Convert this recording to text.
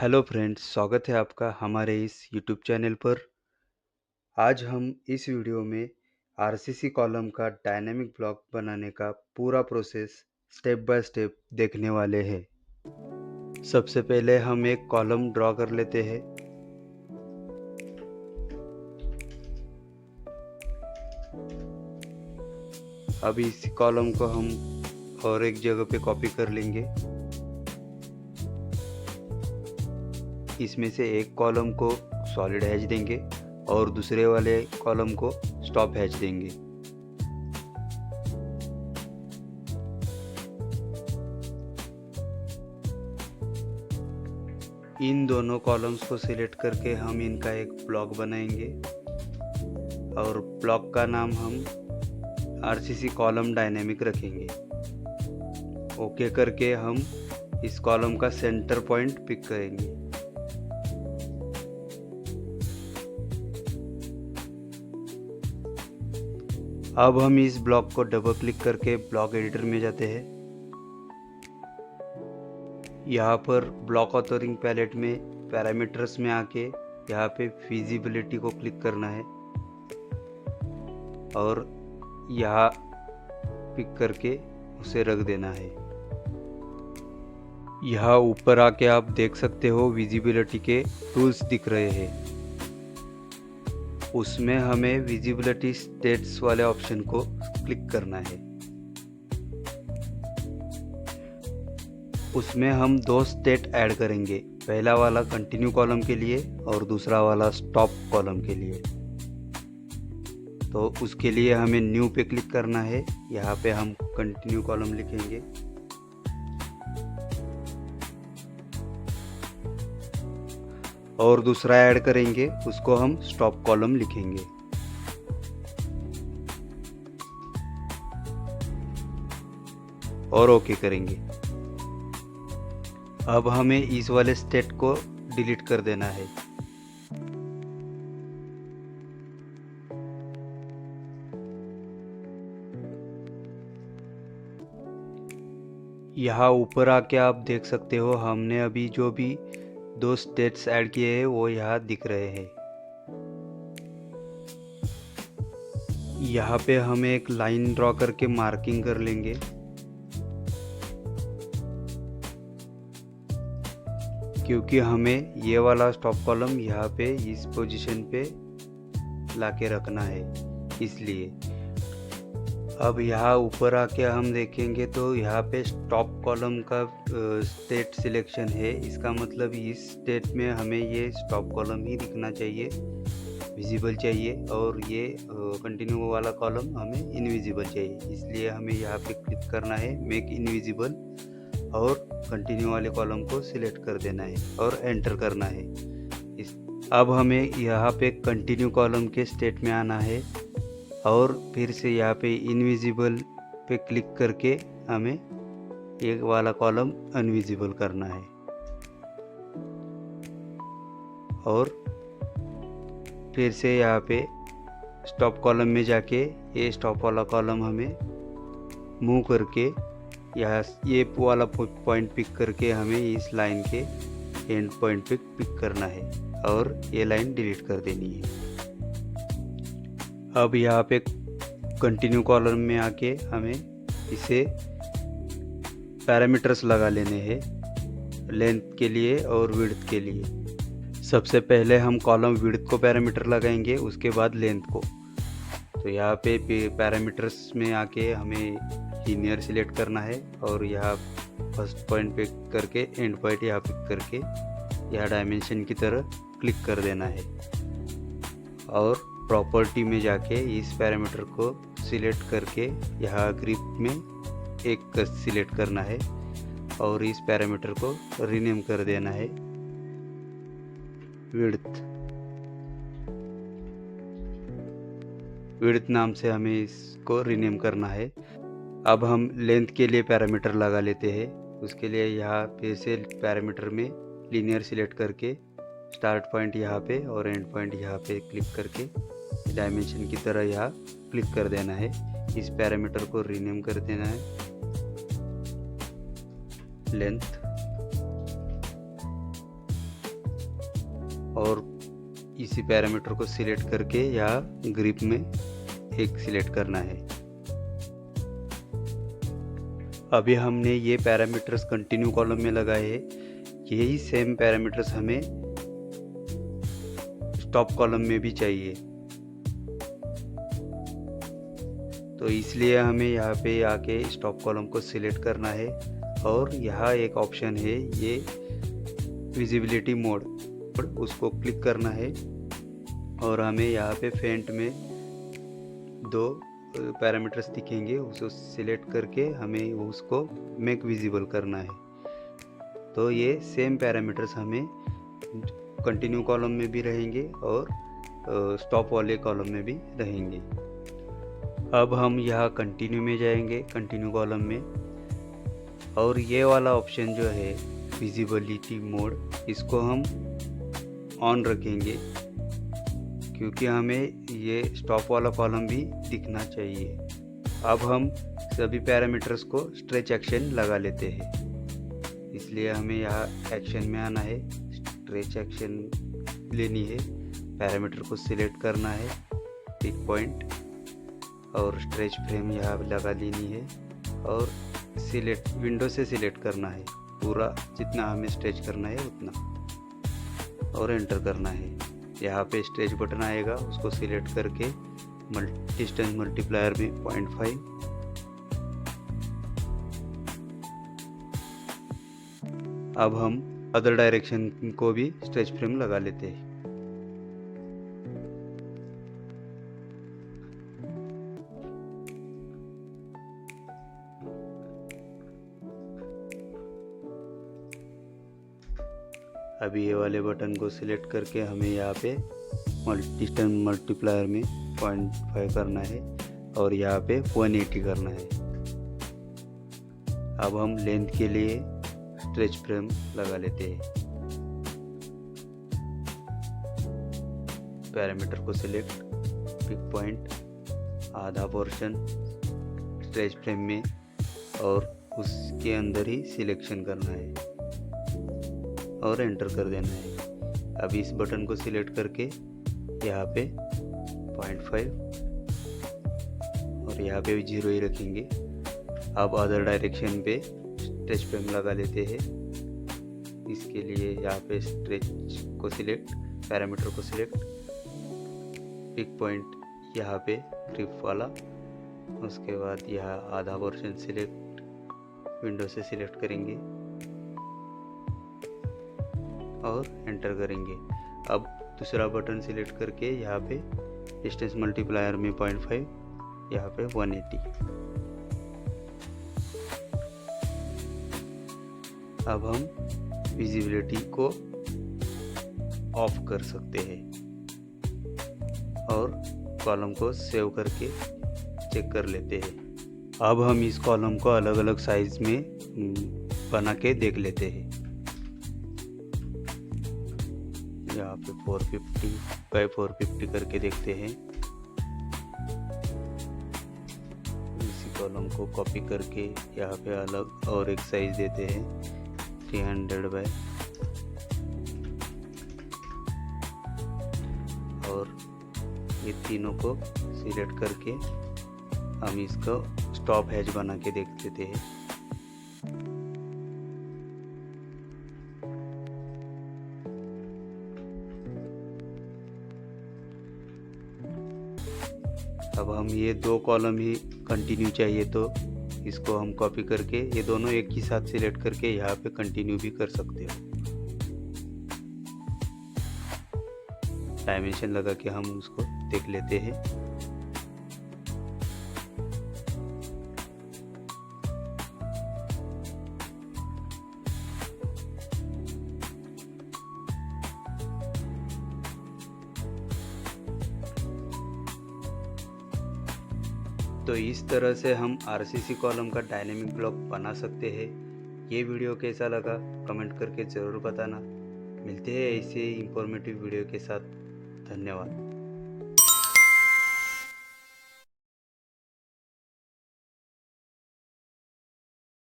Hello friends, स्वागत है आपका हमारे इस यूट्यूब चैनल पर। आज हम इस वीडियो में आरसीसी कॉलम का डायनेमिक ब्लॉक बनाने का पूरा प्रोसेस स्टेप बाय स्टेप देखने वाले हैं। सबसे पहले हम एक कॉलम ड्रॉ कर लेते हैं। अब इस कॉलम को हम और एक जगह पे कॉपी कर लेंगे। इसमें से एक कॉलम को सॉलिड हैच देंगे और दूसरे वाले कॉलम को स्टॉप हैच देंगे। इन दोनों कॉलम्स को सिलेक्ट करके हम इनका एक ब्लॉक बनाएंगे और ब्लॉक का नाम हम आरसीसी कॉलम डायनेमिक रखेंगे। ओके करके हम इस कॉलम का सेंटर पॉइंट पिक करेंगे। अब हम इस ब्लॉक को डबल क्लिक करके ब्लॉक एडिटर में जाते हैं। यहाँ पर ब्लॉक ऑथरिंग पैलेट में पैरामीटर्स में आके यहाँ पे फिजिबिलिटी को क्लिक करना है और यहाँ पिक करके उसे रख देना है। यहाँ ऊपर आके आप देख सकते हो विजिबिलिटी के टूल्स दिख रहे हैं। उसमें हमें विजिबिलिटी स्टेट्स वाले ऑप्शन को क्लिक करना है। उसमें हम दो स्टेट ऐड करेंगे, पहला वाला कंटिन्यू कॉलम के लिए और दूसरा वाला स्टॉप कॉलम के लिए। तो उसके लिए हमें न्यू पे क्लिक करना है। यहाँ पे हम कंटिन्यू कॉलम लिखेंगे और दूसरा ऐड करेंगे, उसको हम स्टॉप कॉलम लिखेंगे। और ओके करेंगे। अब हमें इस वाले स्टेट को डिलीट कर देना है। यहाँ ऊपर आके आप देख सकते हो हमने अभी जो भी दो स्टेट्स ऐड किए हैं वो यहाँ दिख रहे हैं। यहाँ पे हम एक लाइन ड्रॉ करके मार्किंग कर लेंगे। क्योंकि हमें ये वाला स्टॉप कॉलम यहाँ पे इस पोजीशन पे लाके रखना है, इसलिए अब यहाँ ऊपर आके हम देखेंगे तो यहाँ पे स्टॉप कॉलम का स्टेट सिलेक्शन है। इसका मतलब इस स्टेट में हमें ये स्टॉप कॉलम ही दिखना चाहिए, विजिबल चाहिए, और ये कंटिन्यू वाला कॉलम हमें इनविजिबल चाहिए। इसलिए हमें यहाँ पे क्लिक करना है मेक इनविजिबल और कंटिन्यू वाले कॉलम को सिलेक्ट कर देना है और एंटर करना है। अब हमें यहाँ पे कंटिन्यू कॉलम के स्टेट में आना है और फिर से यहाँ पे इनविजिबल पे क्लिक करके हमें एक वाला कॉलम अनविजिबल करना है और फिर से यहाँ पे स्टॉप कॉलम में जाके ये स्टॉप वाला कॉलम हमें मूव करके यहाँ ये वाला पॉइंट पिक करके हमें इस लाइन के एंड पॉइंट पे पिक करना है और ये लाइन डिलीट कर देनी है। अब यहाँ पे कंटिन्यू कॉलम में आके हमें इसे पैरामीटर्स लगा लेने हैं, लेंथ के लिए और विड्थ के लिए। सबसे पहले हम कॉलम विड्थ को पैरामीटर लगाएंगे, उसके बाद लेंथ को। तो यहाँ पे पैरामीटर्स में आके हमें लीनियर सिलेक्ट करना है और यहाँ फर्स्ट पॉइंट पे करके एंड पॉइंट यहाँ पिक करके यहाँ डायमेंशन की तरह क्लिक कर देना है और प्रॉपर्टी में जाके इस पैरामीटर को सिलेक्ट करके यहाँ ग्रिप में एक सिलेक्ट करना है और इस पैरामीटर को रीनेम कर देना है विड्थ नाम से हमें इसको रीनेम करना है। अब हम लेंथ के लिए पैरामीटर लगा लेते हैं। उसके लिए यहाँ फिर से पैरामीटर में लीनियर सिलेक्ट करके स्टार्ट पॉइंट यहाँ पे और एंड पॉइंट यहाँ पे क्लिक करके डायमेंशन की तरह यहाँ क्लिक कर देना है। इस पैरामीटर को रीनेम कर देना है लेंथ। और इसी पैरामीटर को सिलेक्ट करके यहाँ ग्रिप में एक सिलेक्ट करना है। अभी हमने ये पैरामीटर्स कंटिन्यू कॉलम में लगाए हैं, यही सेम पैरामीटर्स हमें स्टॉप कॉलम में भी चाहिए। तो इसलिए हमें यहाँ पे आके स्टॉप कॉलम को सिलेक्ट करना है और यहाँ एक ऑप्शन है ये विजिबिलिटी मोड, उसको क्लिक करना है और हमें यहाँ पे फेंट में दो पैरामीटर्स दिखेंगे, उसको सिलेक्ट करके हमें उसको मेक विजिबल करना है। तो ये सेम पैरामीटर्स हमें कंटिन्यू कॉलम में भी रहेंगे और स्टॉप वाले कॉलम में भी रहेंगे। अब हम यहाँ कंटिन्यू में जाएंगे, कंटिन्यू कॉलम में, और ये वाला ऑप्शन जो है विजिबिलिटी मोड, इसको हम ऑन रखेंगे क्योंकि हमें ये स्टॉप वाला कॉलम भी दिखना चाहिए। अब हम सभी पैरामीटर्स को स्ट्रेच एक्शन लगा लेते हैं, इसलिए हमें यहाँ एक्शन में आना है, स्ट्रेच एक्शन लेनी है, पैरामीटर को सिलेक्ट करना है, पिक पॉइंट और स्ट्रेच फ्रेम यहाँ लगा लेनी है और सिलेक्ट विंडो से सिलेक्ट करना है पूरा, जितना हमें स्ट्रेच करना है उतना, और एंटर करना है। यहाँ पे स्ट्रेच बटन आएगा, उसको सिलेक्ट करके डिस्टेंस मल्टीप्लायर में 0.5, अब हम अदर डायरेक्शन को भी स्ट्रेच फ्रेम लगा लेते हैं। अभी ये वाले बटन को सिलेक्ट करके हमें यहाँ पे डिस्टेंस मल्टीप्लायर में 0.5 करना है और यहाँ पे 180 करना है। अब हम लेंथ के लिए स्ट्रेच फ्रेम लगा लेते हैं। पैरामीटर को सिलेक्ट, पिक पॉइंट, आधा पोर्शन स्ट्रेच फ्रेम में और उसके अंदर ही सिलेक्शन करना है और एंटर कर देना है। अब इस बटन को सिलेक्ट करके यहाँ पे 0.5 और यहाँ पे भी 0 ही रखेंगे। अब अदर डायरेक्शन पे स्ट्रेच फ्रेम लगा लेते हैं। इसके लिए यहाँ पे स्ट्रेच को सिलेक्ट, पैरामीटर को सिलेक्ट, पिक पॉइंट यहाँ पे ग्रिप वाला, उसके बाद यहाँ आधा पोर्शन सिलेक्ट, विंडो से सिलेक्ट करेंगे और एंटर करेंगे। अब दूसरा बटन सिलेक्ट करके यहाँ पे डिस्टेंस मल्टीप्लायर में 0.5, यहाँ पे 180। अब हम विजिबिलिटी को ऑफ कर सकते हैं और कॉलम को सेव करके चेक कर लेते हैं। अब हम इस कॉलम को अलग अलग साइज में बना के देख लेते हैं। यहाँ पे 450 बाय 450 करके देखते हैं। इसी कॉलम को कॉपी करके यहाँ पे अलग और एक साइज देते हैं 300 बाय, और ये तीनों को सिलेक्ट करके हम इसको स्टॉप हैच बना के देख लेते हैं। अब हम ये दो कॉलम ही कंटिन्यू चाहिए तो इसको हम कॉपी करके ये दोनों एक ही साथ सिलेक्ट करके यहाँ पे कंटिन्यू भी कर सकते हो। डायमेंशन लगा के हम उसको देख लेते हैं। तो इस तरह से हम आरसीसी कॉलम का डायनेमिक ब्लॉक बना सकते हैं। ये वीडियो कैसा लगा कमेंट करके ज़रूर बताना। मिलते हैं ऐसे इंफॉर्मेटिव वीडियो के साथ। धन्यवाद।